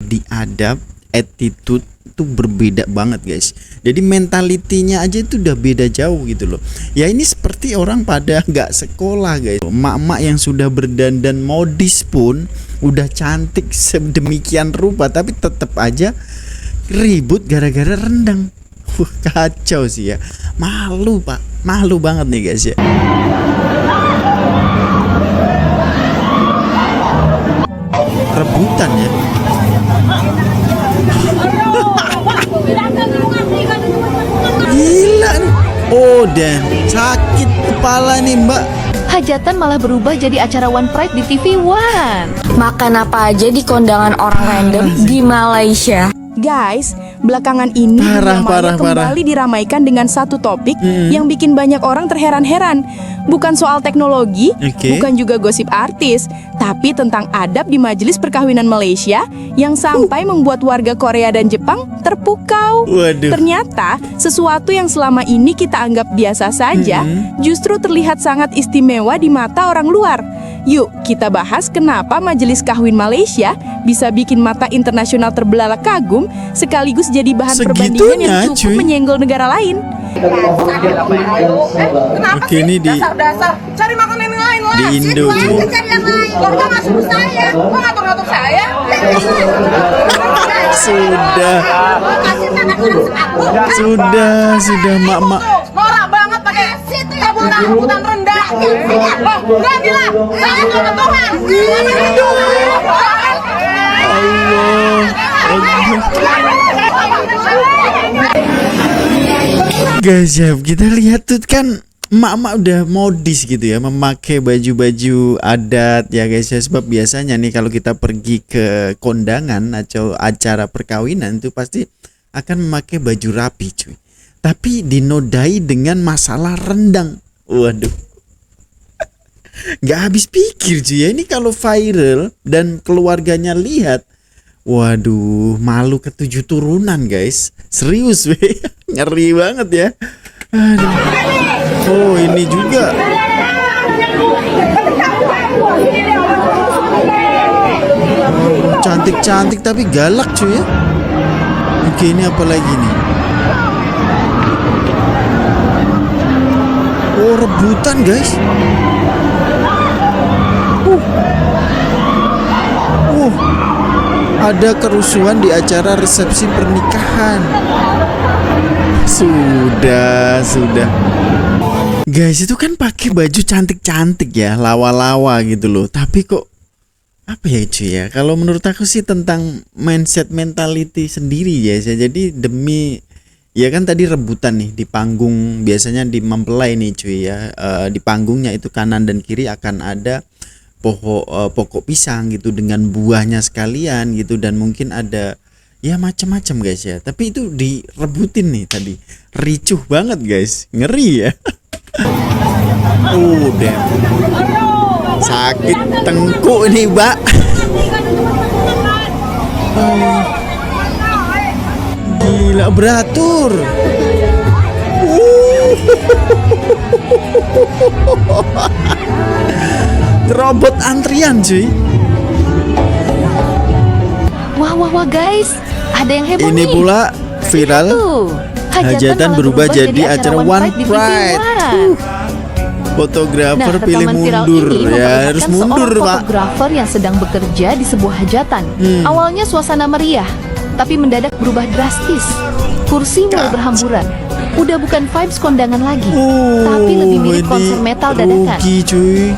diadap, attitude itu berbeda banget guys. Jadi mentalitinya aja itu udah beda jauh gitu loh. Ya ini seperti orang pada nggak sekolah guys. Emak-emak yang sudah berdandan modis pun udah cantik sedemikian rupa, tapi tetap aja ribut gara-gara rendang. Kacau sih ya. Malu pak, malu banget nih guys ya. Rebutan ya. Gila nih. Oh dan sakit kepala nih mbak. Hajatan malah berubah jadi acara One Pride di TV One. Makan apa aja di kondangan orang random di Malaysia. Guys, belakangan ini dunia maya kembali diramaikan dengan satu topik yang bikin banyak orang terheran-heran. Bukan soal teknologi, bukan juga gosip artis, tapi tentang adab di majelis perkawinan Malaysia yang sampai membuat warga Korea dan Jepang terpukau. Waduh. Ternyata sesuatu yang selama ini kita anggap biasa saja justru terlihat sangat istimewa di mata orang luar. Yuk kita bahas kenapa majelis kawin Malaysia bisa bikin mata internasional terbelalak kagum, sekaligus jadi bahan perbandingan yang cukup menyenggol negara lain. Oke, ini di dasar cari makanan yang lain lah. Di Indo cari yang lain. Kok nggak suruh saya? Kok ngatur-ngatur saya? Sudah mak-mak. Norak banget pakai rebutan rendah. Beranilah. Saya sama Tuhan. Guys ya, kita lihat tuh kan emak-emak udah modis gitu ya, memakai baju-baju adat ya guys ya. Sebab biasanya nih kalau kita pergi ke kondangan atau acara perkawinan itu pasti akan memakai baju rapi cuy. Tapi dinodai dengan masalah rendang. Waduh. Gak habis pikir cuy ya, ini kalau viral dan keluarganya lihat, waduh, malu ke-7 turunan guys. Serius weh. Ngeri banget ya. Aduh. Oh ini juga. Cantik-cantik tapi galak cuy ya. Oke, ini apa lagi nih? Oh rebutan guys. Ada kerusuhan di acara resepsi pernikahan. Sudah. Guys, itu kan pakai baju cantik-cantik ya, lawa-lawa gitu loh. Tapi kok apa ya cuy ya? Kalau menurut aku sih tentang mindset mentality sendiri ya. Jadi demi ya kan tadi rebutan nih di panggung, biasanya di mempelai nih cuy ya. Di panggungnya itu kanan dan kiri akan ada pokok pisang gitu dengan buahnya sekalian gitu, dan mungkin ada ya macam-macam guys ya. Tapi itu direbutin nih tadi. Ricuh banget guys. Ngeri ya. Oh damn. Sakit tengkuk nih, Mbak. Gila beratur. Robot antrian cuy. Wah guys, ada yang heboh ini nih. Pula viral. Hajatan berubah jadi acara One Pride. Fotografer pilih mundur ya, harus mundur pak. Fotografer yang sedang bekerja di sebuah hajatan. Awalnya suasana meriah, tapi mendadak berubah drastis. Kursi mulai berhamburan. Udah bukan vibes kondangan lagi, tapi lebih mirip konser metal dadakan. Cuy.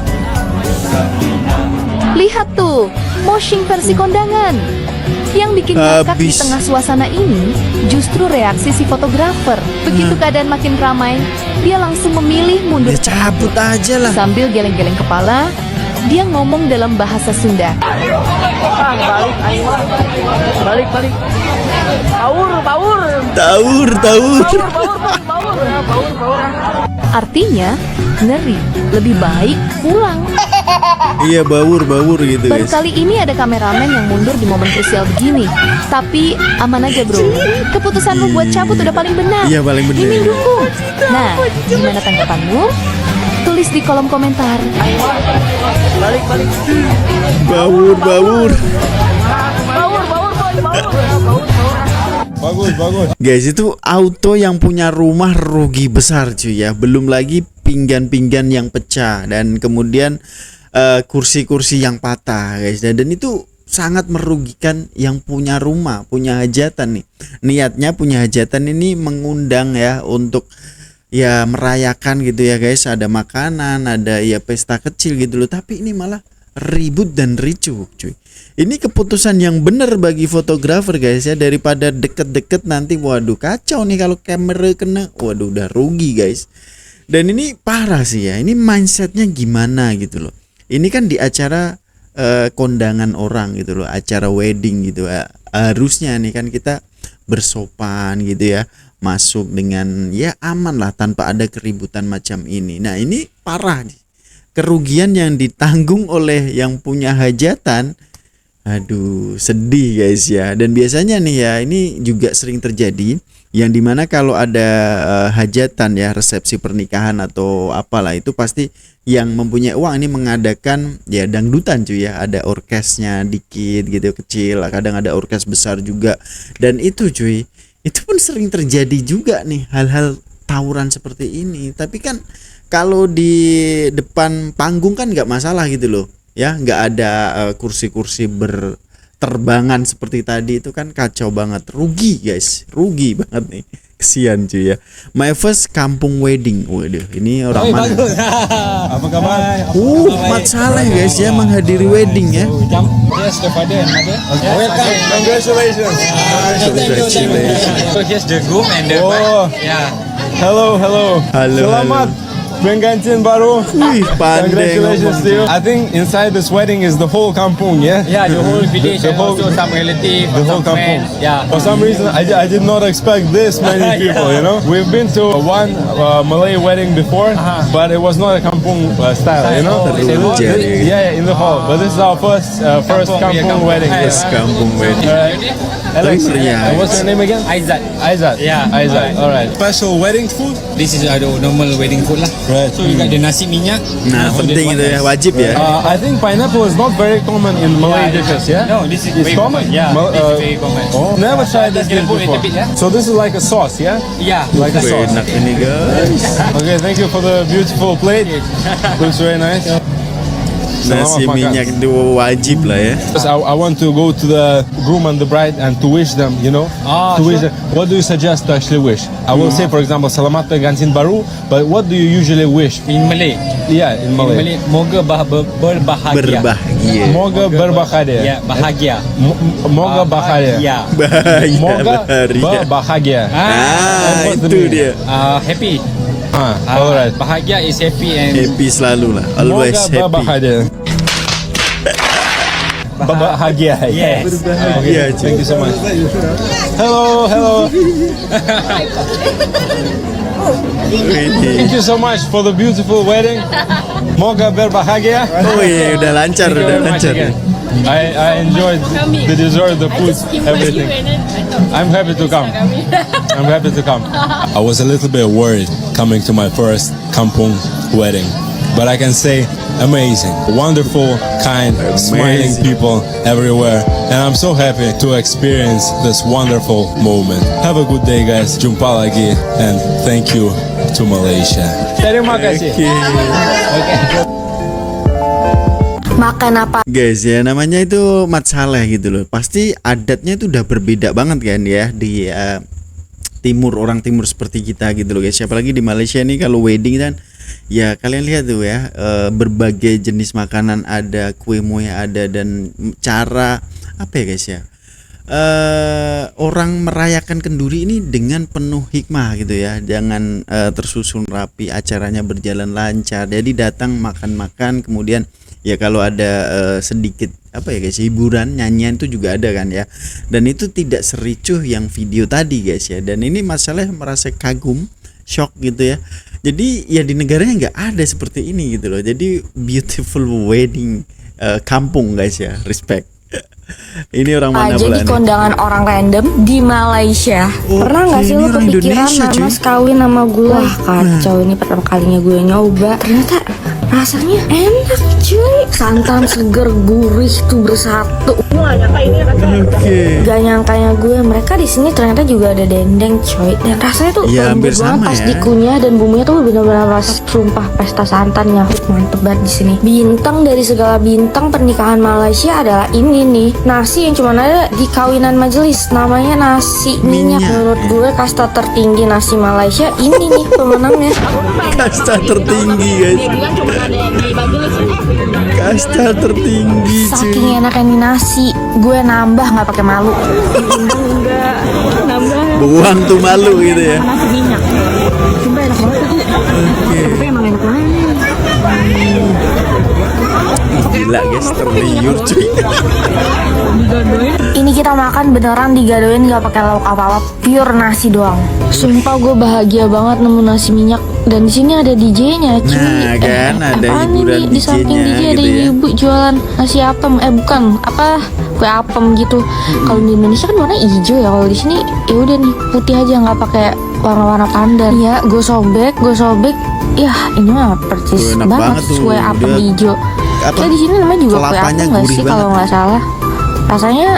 Lihat tuh, moshing versi kondangan. Yang bikin ngakak di tengah suasana ini justru reaksi si fotografer. Begitu keadaan makin ramai, dia langsung memilih mundur. Ya cabut aja lah. Sambil geleng-geleng kepala, dia ngomong dalam bahasa Sunda. Balik. Taur. Artinya, ngeri, lebih baik pulang. Iya baur gitu Baru guys. kali ini ada kameramen yang mundur di momen krusial begini. Tapi aman aja bro, keputusanmu buat cabut udah paling benar. Iya paling benar. Mimin dukung. Nah, gimana tanggapanmu? Tulis di kolom komentar. Baur. bagus. Guys, itu auto yang punya rumah rugi besar cuy ya. Belum lagi pinggan-pinggan yang pecah dan kemudian kursi-kursi yang patah guys. Dan itu sangat merugikan yang punya rumah, punya hajatan nih. Niatnya punya hajatan ini mengundang ya untuk ya merayakan gitu ya guys. Ada makanan, ada ya pesta kecil gitu loh. Tapi ini malah ribut dan ricuh cuy. Ini keputusan yang benar bagi fotografer guys ya, daripada deket-deket nanti waduh kacau nih kalau kamera kena, waduh udah rugi guys. Dan ini parah sih ya, ini mindsetnya gimana gitu loh. Ini kan di acara kondangan orang gitu loh, acara wedding gitu ya. Harusnya nih kan kita bersopan gitu ya, masuk dengan ya aman lah tanpa ada keributan macam ini. Nah ini parah nih, kerugian yang ditanggung oleh yang punya hajatan. Aduh sedih guys ya. Dan biasanya nih ya ini juga sering terjadi yang dimana kalau ada hajatan ya, resepsi pernikahan atau apalah, itu pasti yang mempunyai uang ini mengadakan ya dangdutan cuy ya. Ada orkesnya dikit gitu kecil, kadang ada orkes besar juga. Dan itu cuy, itu pun sering terjadi juga nih hal-hal tawuran seperti ini. Tapi kan kalau di depan panggung kan nggak masalah gitu loh ya, nggak ada kursi-kursi berterbangan seperti tadi. Itu kan kacau banget, rugi guys, rugi banget nih, kesian cuy ya. My first kampung wedding, waduh ini orang mana? Apa kabar? Mat Saleh guys ya menghadiri wedding ya. Yes, the father and mother. Okay. Welcome. Congratulations. Congratulations. So here's the groom and the Oh. bride. Yeah. Hello. Halo, Selamat pengantin baru. Wih, pandai Congratulations to you. I think inside this wedding is the whole kampung, yeah? Yeah, the whole village The and whole- also some relative, The whole some kampung. friends. Yeah. For some reason, I did not expect this many people. You know, we've been to one Malay wedding before, but it was not a kampung style. You know, Oh, it's a hall? yeah, in the hall. But this is our first kampung wedding. First kampung wedding. Alex, Meriah. what's your name again? Aizat. Aizat. Yeah. Aizat. All right. Special wedding food. This is the normal wedding food lah. Right. So you got the nasi minyak. Nah penting itu ya, wajib ya. I think pineapple is not very common in Malay dishes, yeah? No, this is It's very common? Yeah, this is very common. Oh, never tried this dish Just gonna put a before. little bit, yeah? So this is like a sauce, yeah? Yeah. Like a Wih, sauce. enak ini guys. Okay, thank you for the beautiful plate. Looks very nice. Nasi Selamat makan. minyak itu wajib lah ya. I want to go to the groom and the bride and to wish them, you know, Ah, to wish sure. them. What do you suggest to actually wish? I will say, for example, Selamat pengantin baru, but what do you usually wish? In Malay. Yeah, in In Malay. Malay, moga berbahagia. Berbahagia. Moga berbahagia. Ya, bahagia. Moga bahagia. Ya. Bahagia Moga berbahagia. berbahagia. Ah, What's the itu meaning? dia. Happy. Alright. Bahagia is happy and Happy selalu lah, always Moga happy. berbahagia. Bahagia. Yes. Bahagia cuy. Thank you so much. Hello. Thank you so much for the beautiful wedding. Moga berbahagia. Oh iya udah lancar, Thank you udah very much lancar. again. I enjoyed the dessert, the food, everything. I'm happy to come. I'm happy to come. I was a little bit worried coming to my first kampung wedding, but I can say amazing, wonderful, kind, smiling people everywhere, and I'm so happy to experience this wonderful moment. Have a good day, guys. Jumpa lagi, and thank you to Malaysia. Terima kasih. Makan apa Guys ya, namanya itu Mat Saleh gitu loh. Pasti adatnya itu udah berbeda banget kan ya di timur, orang timur seperti kita gitu loh guys. Apalagi di Malaysia nih kalau wedding kan ya kalian lihat tuh ya, berbagai jenis makanan ada, kue moe ada, dan cara apa ya guys ya, orang merayakan kenduri ini dengan penuh hikmah gitu ya. Jangan tersusun rapi, acaranya berjalan lancar. Jadi datang makan-makan, kemudian ya kalau ada sedikit apa ya guys, hiburan, nyanyian itu juga ada kan ya. Dan itu tidak sericuh yang video tadi guys ya. Dan ini masalah merasa kagum, shock gitu ya. Jadi ya di negaranya nggak ada seperti ini gitu loh. Jadi beautiful wedding kampung guys ya, respect. Ini orang mana aja pula di nih? kondangan orang random di Malaysia? Oh, Pernah nggak sih ini lo orang kepikiran Indonesia, cuy. mas kawin sama gue? Wah kacau, ini pertama kalinya gue nyoba. Ternyata Rasanya enak cuy, santan seger gurih tuh bersatu. Oke. Gak nyangkanya gue mereka di sini ternyata juga ada dendeng coy, dan rasanya tuh Ya, hampir lembut banget sama pas ya. dikunyah, dan bumbunya tuh benar-benar rasa sumpah pesta santan yang mantep banget di sini. Bintang dari segala bintang pernikahan Malaysia adalah ini nih, nasi yang cuma ada di kawinan majelis, namanya nasi minyak. Menurut gue kasta tertinggi nasi Malaysia ini nih pemenangnya. Kasta tertinggi guys. Kasta tertinggi cuy. Saking enaknya nih nasi, gue nambah nggak pakai malu. Buang tuh malu gitu ya. Nasi minyak, sumpah enak banget tuh. Tapi emang enak banget. Gila guys, terliur cuy. Ini kita makan beneran digadoin nggak pakai lauk apa-apa, pure nasi doang. Sumpah gue bahagia banget nemu nasi minyak, dan di sini ada DJ-nya cuy. Nah, kan, ada apaan hiburan ini? Di samping DJ-nya DJ ada gitu ya. ibu jualan nasi apem, bukan apa, kue apem gitu. Kalau di Indonesia kan warna hijau ya, kalau di sini ya udah nih putih aja, nggak pakai warna-warna pandan. Ya gue sobek. Ya ini mah percis Tuh, enak banget banget tuh. kue apem Dia- hijau. apa, Kayak di sini namanya juga kue kelapanya apem nggak gurih sih banget. kalau nggak salah. Rasanya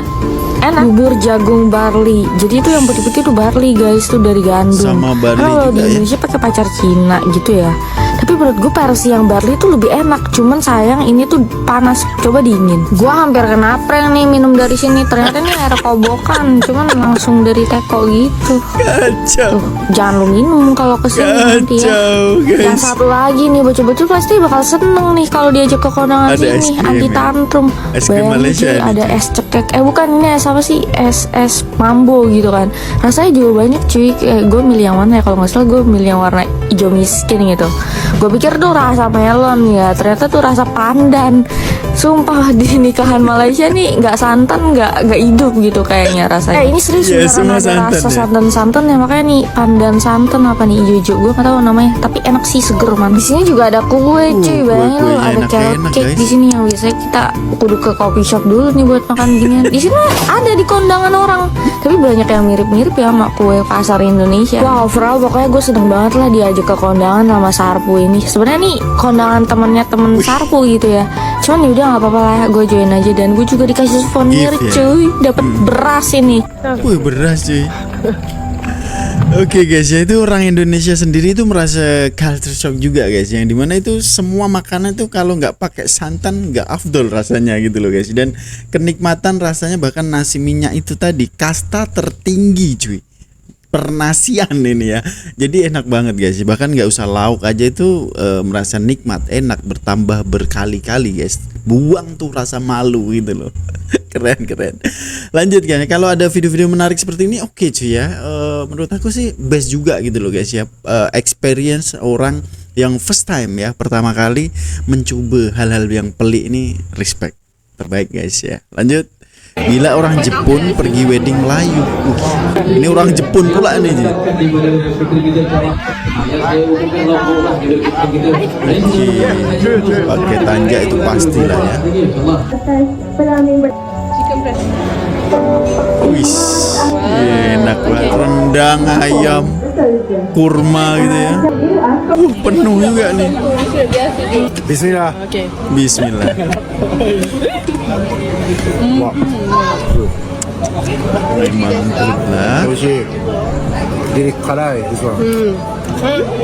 enak. Bubur jagung barley, jadi itu yang putih-putih tuh barley guys, tuh dari gandum. Sama barley Kalau juga di ya. Indonesia pakai pacar Cina gitu ya. Tapi menurut gue versi yang barley tuh lebih enak. Cuman sayang ini tuh panas, coba dingin. Gue hampir kena prank nih minum dari sini. Ternyata ini air kobokan, cuman langsung dari teko gitu. Kacau. Tuh, jangan lu minum kalau kesini nanti ya. Kacau Yang guys. satu lagi nih, bocah-bocah pasti bakal seneng nih kalau diajak ke kondangan Ada es sini, krim anti ya. tantrum. Es krim Bayangin Malaysia cuy, nih, ada cuy. es cekek, bukan, ini es apa sih, es mambo gitu kan. Rasanya juga banyak cuy. Gue milih yang mana ya, kalau nggak salah gue milih yang warna hijau miskin gitu. Gue pikir tuh rasa melon ya, ternyata tuh rasa pandan. Sumpah di nikahan Malaysia nih nggak santan, nggak hidup gitu kayaknya rasanya. Ini serius Ya, beneran semua ada santan rasa ya. santan-santan ya, makanya nih pandan santan apa nih hijau-hijau, gue nggak tahu namanya, tapi enak sih, seger man. Di sini juga ada kue cuy, bayangin lu kue-kuenya ada carrot enak-enak, cake guys. di sini yang biasanya kita kudu ke coffee shop dulu nih buat makan ginian. Di sini ada di kondangan orang, tapi banyak yang mirip-mirip ya sama kue pasar Indonesia. Wah, overall pokoknya gue seneng banget lah diajak ke kondangan sama Sarpu ini. Sebenarnya nih kondangan temennya temen Sarpu gitu ya. Cuman yaudah nggak apa-apa lah, gue join aja, dan gue juga dikasih souvenir Gift ya? cuy, dapat beras ini. Wih, beras cuy. Oke guys, ya itu orang Indonesia sendiri itu merasa culture shock juga guys, yang dimana itu semua makanan itu kalau nggak pakai santan nggak afdol rasanya gitu loh guys, dan kenikmatan rasanya bahkan nasi minyak itu tadi kasta tertinggi cuy, pernasian ini ya, jadi enak banget guys, bahkan nggak usah lauk aja itu merasa nikmat, enak, bertambah berkali-kali guys, buang tuh rasa malu gitu loh. Keren. Lanjut kan, kalau ada video-video menarik seperti ini oke cuy ya. Menurut aku sih best juga gitu loh guys ya. Experience orang yang first time ya, pertama kali mencoba hal-hal yang pelik ini, respect, terbaik guys ya. Lanjut. Gila, orang Jepun pergi wedding Melayu. Ini orang Jepun pula nih. Pakai tanja itu pastilah ya. Wis, enak banget, rendang ayam, kurma gitu ya. Penuh juga nih. Bismillah. Bismillah. Memang mantap lah. 美味しい。で、辛い。This one.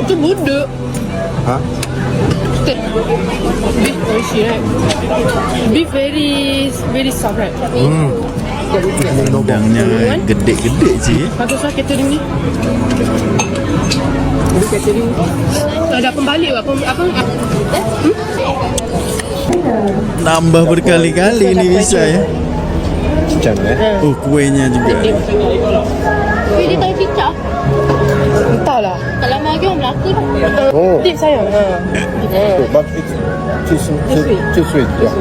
Itu budu. Hah? Beef 美味しいね。Beef very soft right? Rendangnya gede-gede sih. Bagus lah catering ni. Catering. Ada pembalik apa? Nambah berkali-kali ini bisa ya. Kuenya juga. Kuih dia tahu cicak. Entahlah. Tak lama lagi orang melaku dah. Oh. Tip saya. But it's too sweet. Yeah.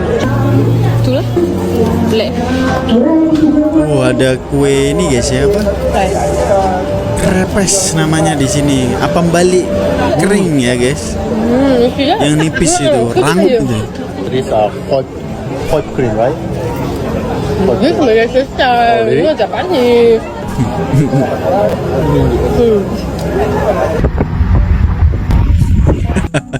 Itulah. Black. Oh, ada kue ini guys ya, apa? Krepes namanya di sini. Apa balik kering ya guys? Yang nipis itu, rangut itu. These are hot cream, right? Ini Malaysia style. Ini Japanese.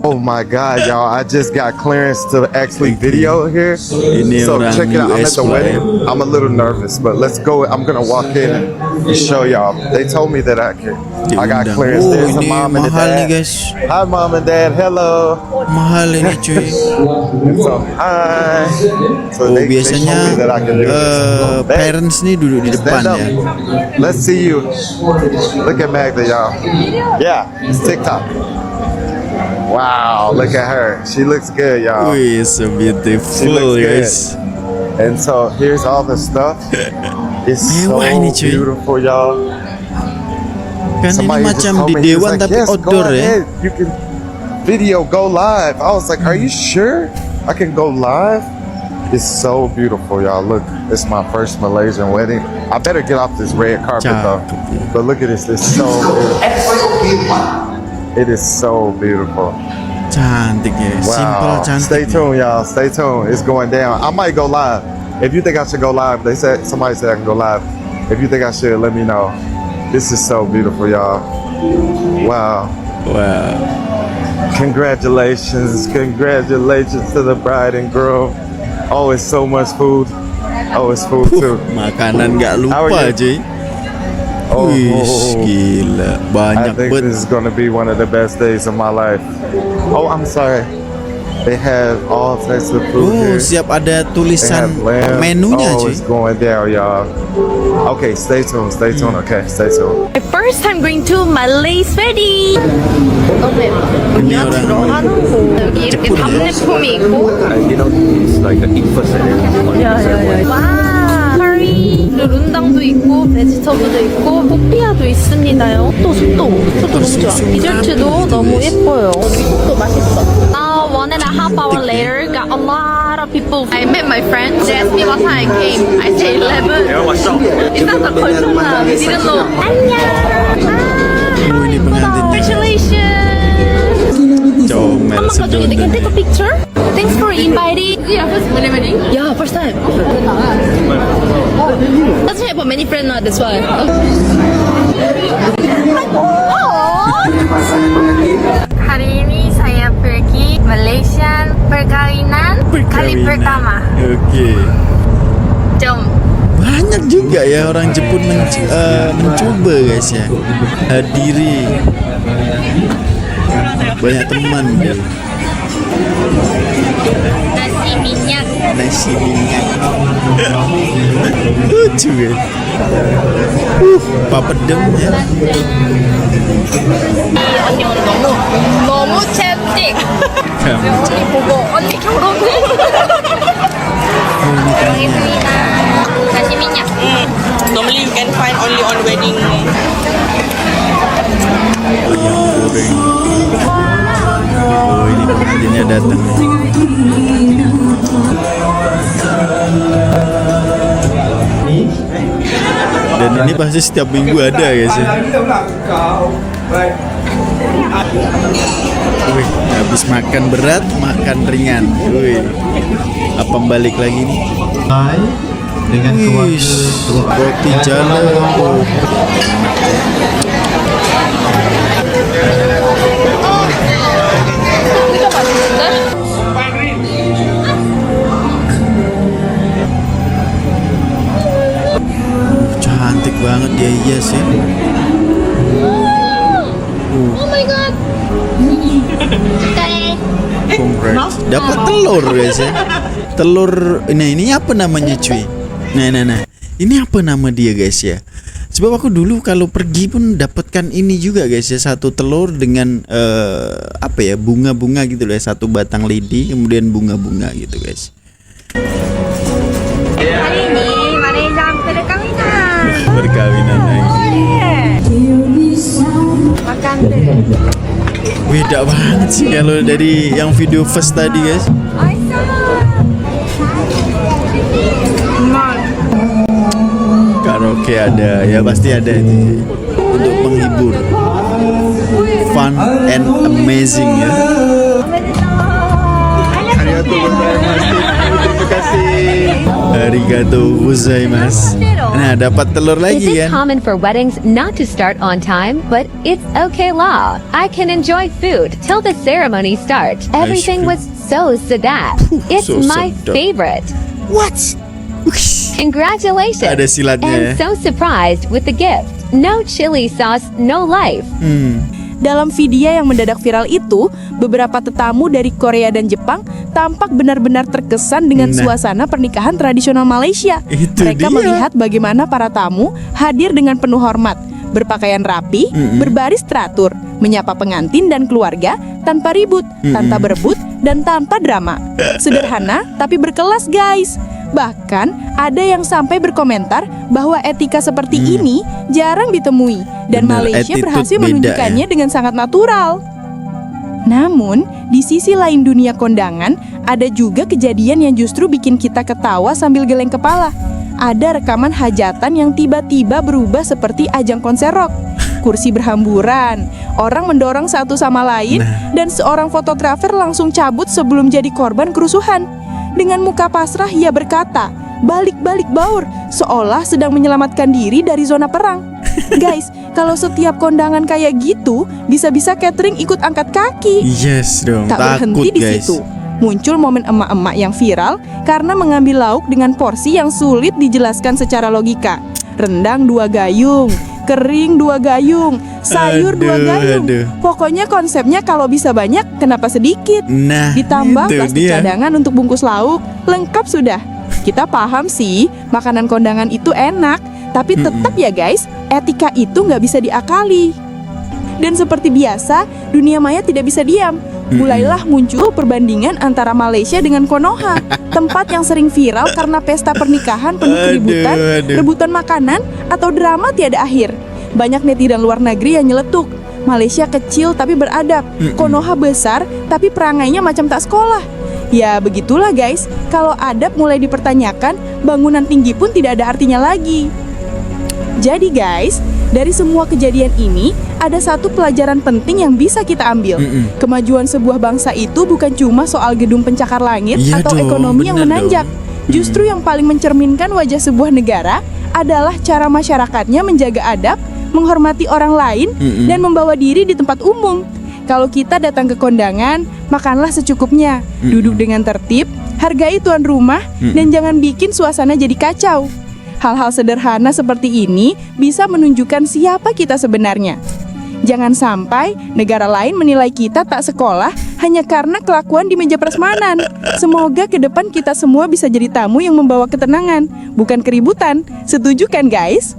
Oh my God, y'all! I just got clearance to actually video here. Ini So orang check it out. I'm US at the pula, wedding. I'm a little nervous, but let's go. I'm gonna walk in and show y'all. They told me that I got Diundang. clearance. Oh, There's a ini mom and a mahal nih dad. guys. Hi, mom and dad. Hello. Mahal ini cuy. So hi. So Oh, they biasanya told me that I can do this. Hey, parents nih duduk di depan stand up. ya. Let's see you. Look at Magda, y'all. Yeah, it's TikTok. Wow, look at her. She looks good, y'all. Wih, so She beautiful looks good. guys. And so here's all the stuff. It's so Mewah ini, cuy. beautiful, y'all. Kan ini Somebody just macam told di me, he was Dewan like, tapi yes, outdoor go ya. ahead. You can video, go live. I was like, are you sure I can go live? It's so beautiful, y'all. Look, it's my first Malaysian wedding. I better get off this red carpet though. But look at this. It's so beautiful. It is so beautiful. Cantik ya, simple Wow. cantik. Stay tuned, y'all. Stay tuned. It's going down. I might go live. If you think I should go live, somebody said I can go live. If you think I should, let me know. This is so beautiful, y'all. Wow. Wow. Congratulations to the bride and groom. Oh, it's so much food. Oh, it's food too. Makanan nggak How are lupa you? cuy. Oh, Wih, gila, I banyak think banget. this is gonna be one of the best days of my life. Oh, I'm sorry. They have all types of food Oh, here. siap ada They tulisan have lamb. menunya Oh, cuy. it's going down, y'all. Okay, stay tuned. Stay tuned. Okay, stay tuned. My first time going to Malay's wedding. Ini orang 여기 이렇게 답례품이 있고. You know, it's like an infant. 와, 커리, 룬당도 있고, 베지터블도 있고, 포피아도 있습니다요. 속도 너무 좋아. 디저트도 너무 예뻐요. 또 맛있어. Now 1.5 hour later, got a lot of people. I met my friends. They asked me what time I came. I said 11. It's not the culture now. We didn't know. 안녕. Oh, ini pengantinnya. Congratulations. Comel 한번 가족이 they can sedotan. take a picture. Thanks for inviting. Yeah, first wedding. Yeah, first time. That's why I have many friends now. That's why. Hari ini saya pergi Malaysia perkawinan kali pertama. Oke. Jom. Banyak juga ya orang Jepun mencoba guys ya. Hadiri. Banyak teman deh. Nasi minyak. Nasi minyak. Lucu ya. Papadem ya. 언니 너무 챗틱. 언니 보고 언니 결혼해? 결혼했습니다. nasi minyak. Normally you can find only on wedding. Ayam goreng. Oh, ini pengantinnya datang. Dan ini pasti setiap minggu ada guys ya. Wih, habis makan berat, makan ringan. Wih, apa balik lagi nih? Dengan Wih, roti jala. Oh, 이거 맛있는데? cantik banget dia hias ya. Oh my god. Congrats. Dapat telur guys ya. Telur. Nah ini apa namanya cuy? Nah. Ini apa nama dia guys ya? Sebab aku dulu kalau pergi pun dapatkan ini juga guys ya, satu telur dengan apa ya, bunga-bunga gitu loh ya, satu batang lidi kemudian bunga-bunga gitu guys. Hari ini Malaysia perkawinan. Perkawinan lagi. Makan dulu. Beda banget sih kalau dari yang video first tadi guys. Karaoke ada, ya pasti ada itu untuk menghibur, fun and amazing ya. Arigatou gozaimasu. Nah, dapat telur Is lagi it kan. common for weddings not to start on time? But it's okay law. I can enjoy food till the ceremony starts. Everything cream. was so sedap. It's so my sedap. favorite. What? Congratulations. Ada silatnya ya. And so surprised with the gift. No chili sauce, no life. Dalam video yang mendadak viral itu, beberapa tetamu dari Korea dan Jepang tampak benar-benar terkesan dengan Nah. suasana pernikahan tradisional Malaysia. Itu Mereka dia. melihat bagaimana para tamu hadir dengan penuh hormat, berpakaian rapi, berbaris teratur, menyapa pengantin dan keluarga tanpa ribut, tanpa berebut, dan tanpa drama. Sederhana tapi berkelas, guys. Bahkan ada yang sampai berkomentar bahwa etika seperti ini jarang ditemui dan Bener, Malaysia attitude berhasil beda menunjukkannya dengan sangat natural. Namun, di sisi lain dunia kondangan, ada juga kejadian yang justru bikin kita ketawa sambil geleng kepala. Ada rekaman hajatan yang tiba-tiba berubah seperti ajang konser rock. Kursi berhamburan, orang mendorong satu sama lain, dan seorang fotografer langsung cabut sebelum jadi korban kerusuhan. Dengan muka pasrah ia berkata, "Balik-balik baur," seolah sedang menyelamatkan diri dari zona perang. Guys, kalau setiap kondangan kayak gitu, bisa-bisa catering ikut angkat kaki. Yes dong, Tak takut berhenti di guys. situ. Muncul momen emak-emak yang viral karena mengambil lauk dengan porsi yang sulit dijelaskan secara logika. Rendang 2 gayung, kering 2 gayung, sayur 2 gayung. Pokoknya konsepnya kalau bisa banyak, kenapa sedikit? Nah, Ditambah itu plastik dia. cadangan untuk bungkus lauk, lengkap sudah. Kita paham sih, makanan kondangan itu enak, tapi tetap ya guys, etika itu nggak bisa diakali. Dan seperti biasa, dunia maya tidak bisa diam. Mulailah muncul perbandingan antara Malaysia dengan Konoha, tempat yang sering viral karena pesta pernikahan penuh keributan, rebutan makanan, atau drama tiada akhir. Banyak netizen luar negeri yang nyeletuk, Malaysia kecil tapi beradab, Konoha besar tapi perangainya macam tak sekolah. Ya begitulah guys, kalau adab mulai dipertanyakan, bangunan tinggi pun tidak ada artinya lagi. Jadi guys, dari semua kejadian ini, ada satu pelajaran penting yang bisa kita ambil. Kemajuan sebuah bangsa itu bukan cuma soal gedung pencakar langit Iya atau dong, ekonomi yang bener menanjak. Justru yang paling mencerminkan wajah sebuah negara adalah cara masyarakatnya menjaga adab, menghormati orang lain, dan membawa diri di tempat umum. Kalau kita datang ke kondangan, makanlah secukupnya, duduk dengan tertib, hargai tuan rumah, dan jangan bikin suasana jadi kacau. Hal-hal sederhana seperti ini bisa menunjukkan siapa kita sebenarnya. Jangan sampai negara lain menilai kita tak sekolah hanya karena kelakuan di meja prasmanan. Semoga ke depan kita semua bisa jadi tamu yang membawa ketenangan, bukan keributan. Setuju kan guys?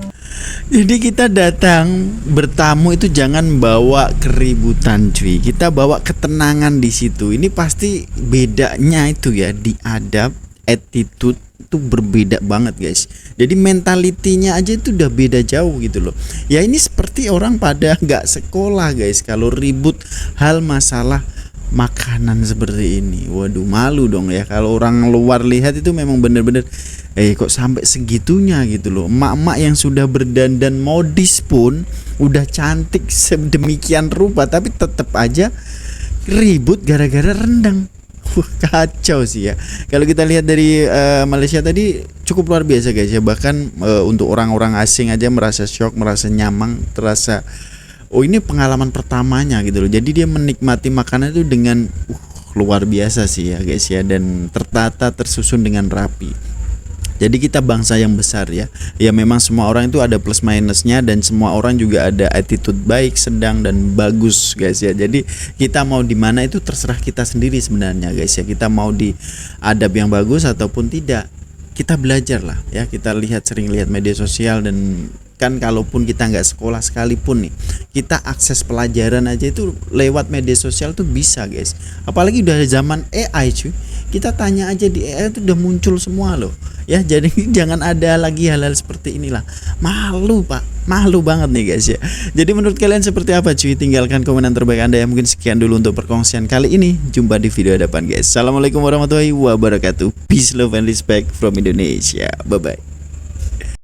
Jadi kita datang bertamu itu jangan bawa keributan cuy. Kita bawa ketenangan di situ. Ini pasti bedanya itu ya di adab, attitude itu berbeda banget guys. Jadi mentalitinya aja itu udah beda jauh gitu loh. Ya ini seperti orang pada nggak sekolah guys. Kalau ribut hal masalah makanan seperti ini, waduh malu dong ya. Kalau orang luar lihat itu memang bener-bener kok sampai segitunya gitu loh. Emak-emak yang sudah berdandan modis pun udah cantik sedemikian rupa, tapi tetap aja ribut gara-gara rendang. Kacau sih ya. Kalau kita lihat dari Malaysia tadi cukup luar biasa guys ya. Bahkan untuk orang-orang asing aja merasa shock, merasa nyamang, terasa oh ini pengalaman pertamanya gitu loh. Jadi dia menikmati makanan itu dengan luar biasa sih ya guys ya, dan tertata, tersusun dengan rapi. Jadi kita bangsa yang besar ya. Ya memang semua orang itu ada plus minusnya, dan semua orang juga ada attitude baik, sedang, dan bagus guys ya. Jadi kita mau di mana itu terserah kita sendiri sebenarnya guys ya. Kita mau di adab yang bagus ataupun tidak, kita belajar lah ya. Kita sering lihat media sosial, dan kan kalaupun kita nggak sekolah sekalipun nih, kita akses pelajaran aja itu lewat media sosial tuh bisa guys. Apalagi udah zaman AI cuy, kita tanya aja di AI itu udah muncul semua loh ya. Jadi jangan ada lagi hal-hal seperti inilah. Malu pak, malu banget nih guys ya. Jadi menurut kalian seperti apa cuy? Tinggalkan komenan terbaik anda ya. Mungkin sekian dulu untuk perkongsian kali ini. Jumpa di video depan guys. Assalamualaikum warahmatullahi wabarakatuh. Peace, love, and respect from Indonesia. Bye bye.